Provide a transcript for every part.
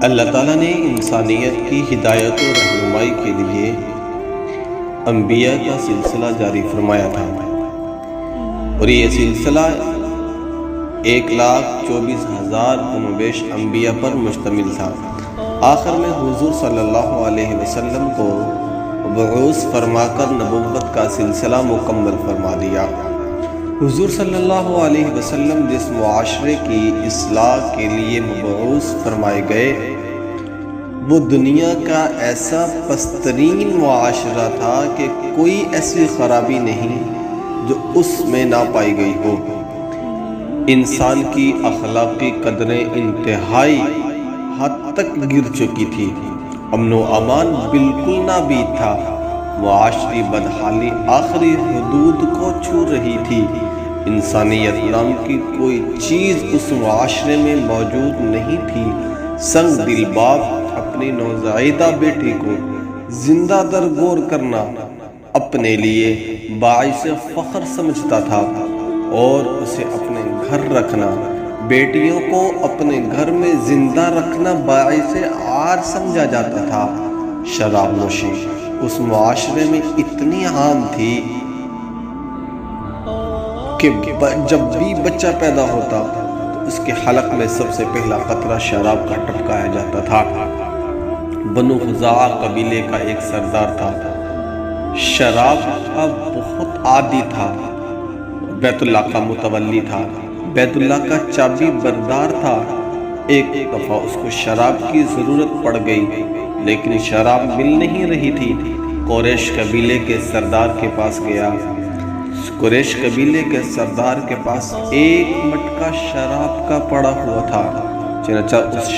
اللہ تعالیٰ نے انسانیت کی ہدایت و رہنمائی کے لیے انبیاء کا سلسلہ جاری فرمایا تھا، اور یہ سلسلہ 1,24,000 کم و بیش انبیاء پر مشتمل تھا۔ آخر میں حضور صلی اللہ علیہ وسلم کو بعوث فرما کر نبوت کا سلسلہ مکمل فرما دیا۔ حضور صلی اللہ علیہ وسلم جس معاشرے کی اصلاح کے لیے مبعوث فرمائے گئے، وہ دنیا کا ایسا پسترین معاشرہ تھا کہ کوئی ایسی خرابی نہیں جو اس میں نہ پائی گئی ہو۔ انسان کی اخلاقی قدریں انتہائی حد تک گر چکی تھی، امن و امان بالکل نابید تھا، معاشری بدحالی آخری حدود کو چھو رہی تھی، انسانیت نام کی کوئی چیز اس معاشرے میں موجود نہیں تھی۔ سنگ دل باپ اپنی نوزائیدہ بیٹی کو زندہ درگور کرنا اپنے لیے باعث فخر سمجھتا تھا، اور اسے اپنے گھر رکھنا، بیٹیوں کو اپنے گھر میں زندہ رکھنا باعث عار سمجھا جاتا تھا۔ شراب نوشی اس معاشرے میں اتنی عام تھی کہ جب بھی بچہ پیدا ہوتا تو اس کے حلق میں سب سے پہلا قطرہ شراب کا ٹپکایا جاتا تھا۔ بنو خزاعہ قبیلے کا ایک سردار تھا، شراب کا بہت عادی تھا، بیت اللہ کا متولی تھا، بیت اللہ کا چابی بردار تھا۔ ایک دفعہ اس کو شراب کی ضرورت پڑ گئی، لیکن شراب مل نہیں رہی تھی۔ قریش قبیلے کے سردار کے پاس گیا۔ قریش قبیلے کے سردار کے پاس ایک مٹکا شراب کا پڑا ہوا تھا، چنانچہ اس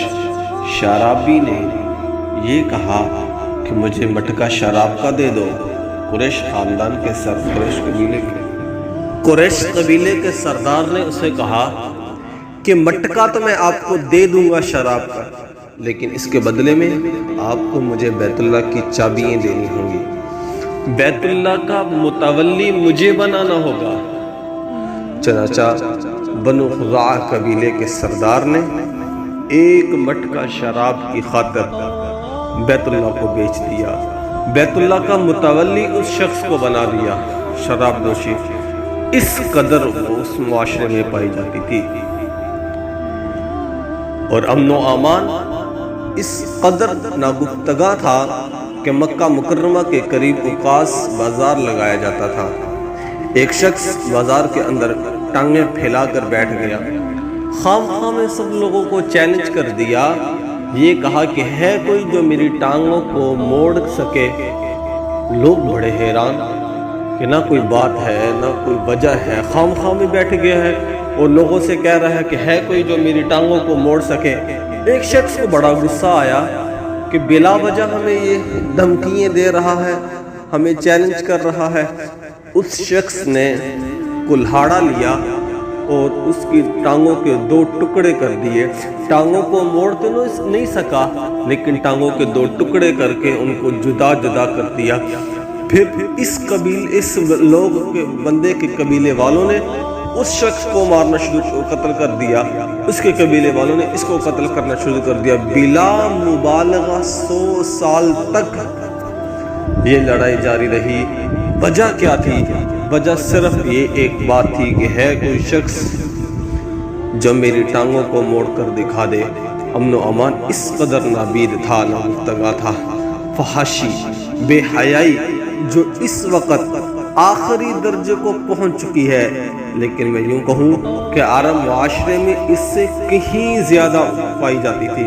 شرابی نے یہ کہا کہ مجھے مٹکا شراب کا دے دو۔ قریش خاندان کے قریش قبیلے کے سردار نے اسے کہا کہ مٹکا تو میں آپ کو دے دوں گا شراب کا، لیکن اس کے بدلے میں آپ کو مجھے بیت اللہ کی چابیاں دینی ہوں گی، بیت اللہ کا متولی مجھے بنانا ہوگا۔ چنانچہ بنو خزاعہ قبیلے کے سردار نے ایک مٹکا شراب کی خاطر بیت اللہ کو بیچ دیا، بیت اللہ کا متولی اس شخص کو بنا دیا۔ شراب نوشی اس قدر اس معاشرے میں پائی جاتی تھی، اور امن و امان اس قدر ناگفتگا تھا کہ مکہ مکرمہ کے قریب اوقاس بازار لگایا جاتا تھا۔ ایک شخص بازار کے اندر ٹانگیں پھیلا کر بیٹھ گیا، خام خام میں سب لوگوں کو چیلنج کر دیا، یہ کہا کہ ہے کوئی جو میری ٹانگوں کو موڑ سکے؟ لوگ بڑے حیران کہ نہ کوئی بات ہے نہ کوئی وجہ ہے، خام خام میں بیٹھ گیا ہے اور لوگوں سے کہہ رہا ہے کہ ہے کوئی جو میری ٹانگوں کو موڑ سکے۔ ایک شخص کو بڑا غصہ آیا کہ بلا وجہ ہمیں یہ دھمکیاں دے رہا ہے، ہمیں چیلنج کر رہا ہے۔ اس شخص نے کلہاڑا لیا اور اس کی ٹانگوں کے 2 ٹکڑے کر دیے۔ ٹانگوں کو موڑ تو نہیں سکا، لیکن ٹانگوں کے 2 ٹکڑے کر کے ان کو جدا جدا کر دیا۔ پھر اس بندے کے قبیلے والوں نے اس شخص کو مارنا قتل کر دیا، اس کے قبیلے والوں نے اس کو قتل کرنا شروع کر دیا۔ بلا مبالغہ 100 سال تک یہ لڑائی جاری رہی۔ وجہ کیا تھی؟ وجہ صرف یہ ایک بات تھی کہ ہے کوئی شخص جو میری ٹانگوں کو موڑ کر دکھا دے۔ امن و امان اس قدر نابید تھا، ناگفتگا تھا۔ فحاشی، بے حیائی جو اس وقت آخری درجے کو پہنچ چکی ہے، لیکن میں یوں کہوں کہ عرب معاشرے میں اس سے کہیں زیادہ پائی جاتی تھی۔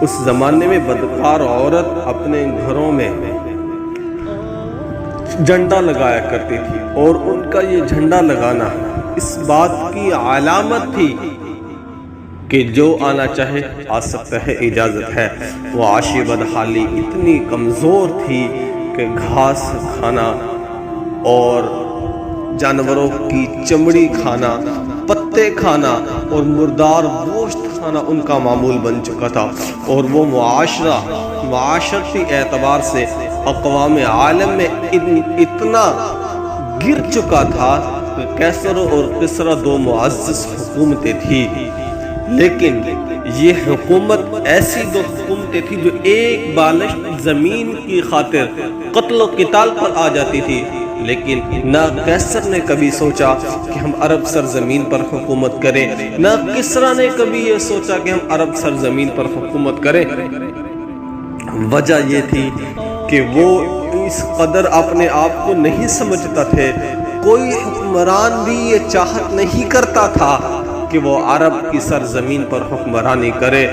اس زمانے میں بدکار عورت اپنے گھروں میں جھنڈا لگایا کرتی تھی، اور ان کا یہ جھنڈا لگانا اس بات کی علامت تھی کہ جو آنا چاہے آ سکتا ہے، اجازت ہے۔ معاشی بدحالی اتنی کمزور تھی کہ گھاس کھانا اور جانوروں کی چمڑی کھانا، پتے کھانا اور مردار گوشت کھانا ان کا معمول بن چکا تھا، اور وہ معاشرہ معاشرتی اعتبار سے اقوام عالم میں اتنا گر چکا تھا کہ کیسر اور کسرا 2 معزز حکومتیں تھیں۔ لیکن یہ حکومت ایسی دو حکومتیں تھی جو ایک بالشت زمین کی خاطر قتل و قتال پر آ جاتی تھی، لیکن نہ قیصر نے کبھی سوچا کہ ہم عرب سرزمین پر حکومت کریں، نہ کسریٰ نے کبھی یہ سوچا کہ ہم عرب سرزمین پر حکومت کریں۔ وجہ یہ تھی کہ وہ اس قدر اپنے آپ کو نہیں سمجھتا تھے، کوئی حکمران بھی یہ چاہت نہیں کرتا تھا کہ وہ عرب کی سرزمین پر حکمرانی کرے۔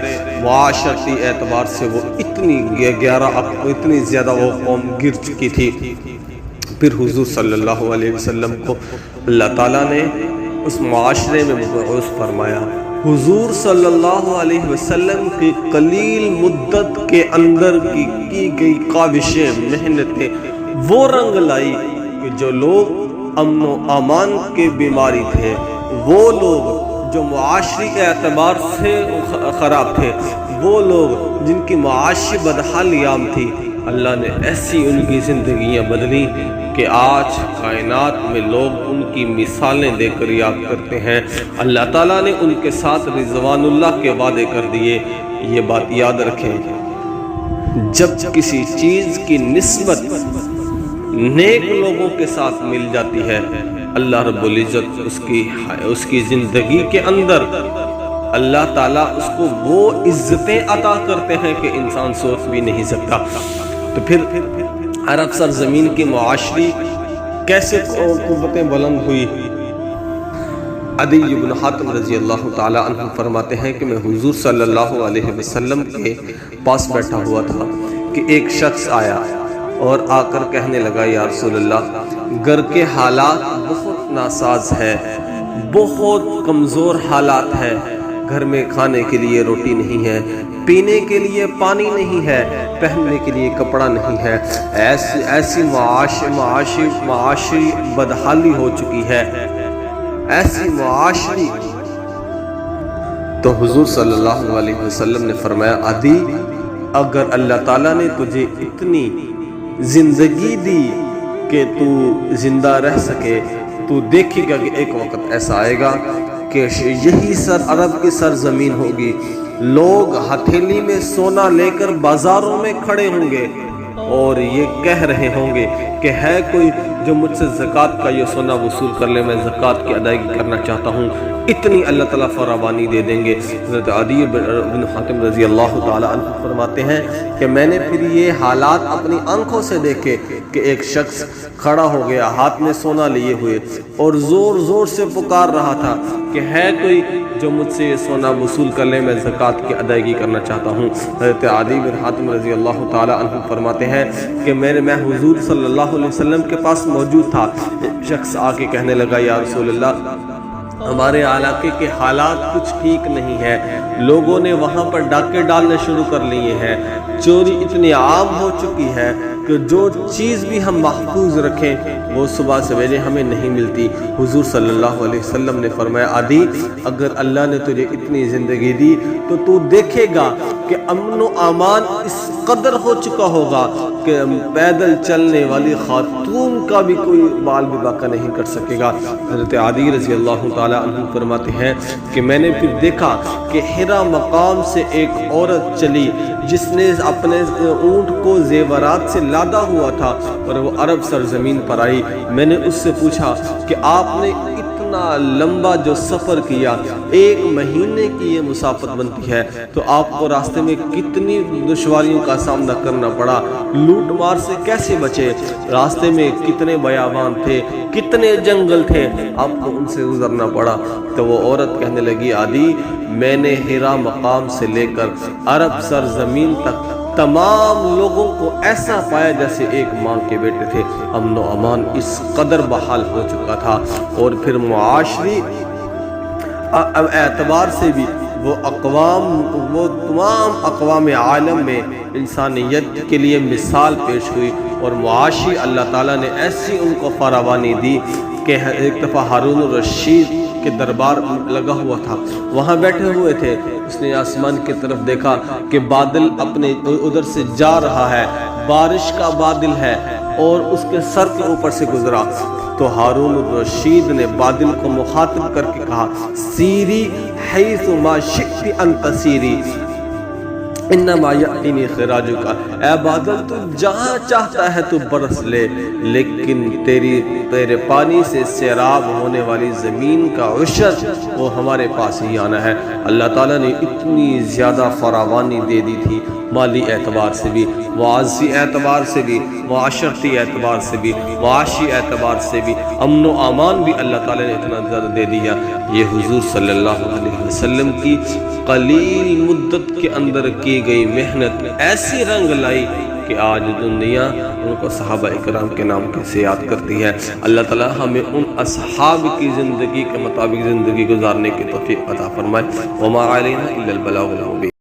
معاشرتی اعتبار سے وہ اتنی زیادہ وہ قوم گر چکی تھی۔ پھر حضور صلی اللہ علیہ وسلم کو اللہ تعالیٰ نے اس معاشرے میں مبعوث فرمایا۔ حضور صلی اللہ علیہ وسلم کی قلیل مدت کے اندر کی گئی کاوشیں، محنتیں وہ رنگ لائی کہ جو لوگ امن و امان کے بیماری تھے، وہ لوگ جو معاشی اعتبار سے خراب تھے، وہ لوگ جن کی معاشی بدحالی عام تھی، اللہ نے ایسی ان کی زندگیاں بدلی کہ آج کائنات میں لوگ ان کی مثالیں دے کر یاد کرتے ہیں۔ اللہ تعالیٰ نے ان کے ساتھ رضوان اللہ کے وعدے کر دیے۔ یہ بات یاد رکھیں، جب کسی چیز کی نسبت نیک لوگوں کے ساتھ مل جاتی ہے، اللہ رب العزت اس کی زندگی کے اندر اللہ تعالیٰ اس کو وہ عزتیں عطا کرتے ہیں کہ انسان سوچ بھی نہیں سکتا۔ تو پھر عرب سرزمین کی معاشری کیسے قوتیں بلند ہوئی؟ عدی بن حاتم رضی اللہ تعالی عنہ فرماتے ہیں کہ میں حضور صلی اللہ علیہ وسلم کے پاس بیٹھا ہوا تھا کہ ایک شخص آیا اور آ کر کہنے لگا، یا رسول اللہ، گھر کے حالات بہت ناساز ہے، بہت کمزور حالات ہے، گھر میں کھانے کے لیے روٹی نہیں ہے، پینے کے لیے پانی نہیں ہے، پہننے کے لیے کپڑا نہیں ہے، ایسی معاشی بدحالی ہو چکی ہے، ایسی معاشری۔ تو حضور صلی اللہ علیہ وسلم نے فرمایا، عدی، اگر اللہ تعالیٰ نے تجھے اتنی زندگی دی کہ تو زندہ رہ سکے، تو دیکھے گا کہ ایک وقت ایسا آئے گا کہ یہی عرب کی سرزمین ہوگی، لوگ ہتھیلی میں سونا لے کر بازاروں میں کھڑے ہوں گے اور یہ کہہ رہے ہوں گے کہ ہے کوئی جو مجھ سے زکوٰۃ کا یہ سونا وصول کر لے، میں زکوٰۃ کی ادائیگی کرنا چاہتا ہوں۔ اتنی اللہ تعالیٰ فراوانی دے دیں گے۔ حضرت عدی بن حاتم رضی اللہ تعالی عنہ فرماتے ہیں کہ میں نے پھر یہ حالات اپنی آنکھوں سے دیکھے کہ ایک شخص کھڑا ہو گیا ہاتھ میں سونا لیے ہوئے اور زور زور سے پکار رہا تھا کہ ہے کوئی جو مجھ سے یہ سونا وصول کر لے، میں زکوٰۃ کی ادائیگی کرنا چاہتا ہوں۔ حضرت عدی بن حاتم رضی اللہ تعالی عنہ فرماتے ہیں کہ میں حضور صلی اللہ علیہ وسلم کے پاس موجود تھا، شخص آ کے کہنے لگا، یا رسول اللہ، ہمارے علاقے کے حالات کچھ ٹھیک نہیں ہے، لوگوں نے وہاں پر ڈاکے ڈالنے شروع کر لیے ہیں، چوری اتنی عام ہو چکی ہے کہ جو چیز بھی ہم محفوظ رکھیں وہ صبح سویرے ہمیں نہیں ملتی۔ حضور صلی اللہ علیہ وسلم نے فرمایا، عدی، اگر اللہ نے تجھے اتنی زندگی دی تو تو دیکھے گا کہ امن و امان اس قدر ہو چکا ہوگا کہ پیدل چلنے والی خاتون کا بھی کوئی بال بھی باقی نہیں کر سکے گا۔ حضرت عدی رضی اللہ تعالی عنہ فرماتے ہیں کہ میں نے پھر دیکھا کہ حرا مقام سے ایک عورت چلی جس نے اپنے اونٹ کو زیورات سے لادا ہوا تھا اور وہ عرب سرزمین پر آئی۔ میں نے اس سے پوچھا کہ آپ نے اتنا لمبا جو سفر کیا، 1 مہینے کی یہ مسافت بنتی ہے، تو آپ کو راستے میں کتنی دشواریوں کا سامنا کرنا پڑا، لوٹ مار سے کیسے بچے، راستے میں کتنے بیابان تھے، کتنے جنگل تھے، آپ کو ان سے گزرنا پڑا۔ تو وہ عورت کہنے لگی، عدی، میں نے حرا مقام سے لے کر عرب سرزمین تک تمام لوگوں کو ایسا پایا جیسے ایک ماں کے بیٹے تھے، امن و امان اس قدر بحال ہو چکا تھا۔ اور پھر معاشری اعتبار سے بھی وہ تمام اقوام عالم میں انسانیت کے لیے مثال پیش ہوئی، اور معاشی اللہ تعالیٰ نے ایسی ان کو فراوانی دی کہ ایک دفعہ ہارون الرشید کے دربار لگا ہوا تھا، وہاں بیٹھے ہوئے تھے، اس نے آسمان کی طرف دیکھا کہ بادل اپنے ادھر سے جا رہا ہے، بارش کا بادل ہے، اور اس کے سر کے اوپر سے گزرا۔ تو ہارون الرشید نے بادل کو مخاطب کر کے کہا سیری حیث ما شئت ان تسیری انما یأتینی خراجک، اے بادل تو جہاں چاہتا ہے تو برس لے، لیکن تیرے پانی سے سیراب ہونے والی زمین کا عشر وہ ہمارے پاس ہی آنا ہے۔ اللہ تعالیٰ نے اتنی زیادہ فراوانی دے دی تھی، مالی اعتبار سے بھی، معاشی اعتبار سے بھی، معاشرتی اعتبار سے بھی، معاشی اعتبار سے بھی، امن و امان بھی اللہ تعالیٰ نے اتنا زیادہ دے دیا۔ یہ حضور صلی اللہ علیہ وسلم کی قلیل مدت کے اندر کی گئی محنت ایسی رنگ لائی کہ آج دنیا ان کو صحابہ اکرام کے نام کیسے یاد کرتی ہے۔ اللہ تعالیٰ ہمیں ان اصحاب کی زندگی کے مطابق زندگی گزارنے کی توفیق عطا فرمائے۔ وما علینا الا البلاغ المبین۔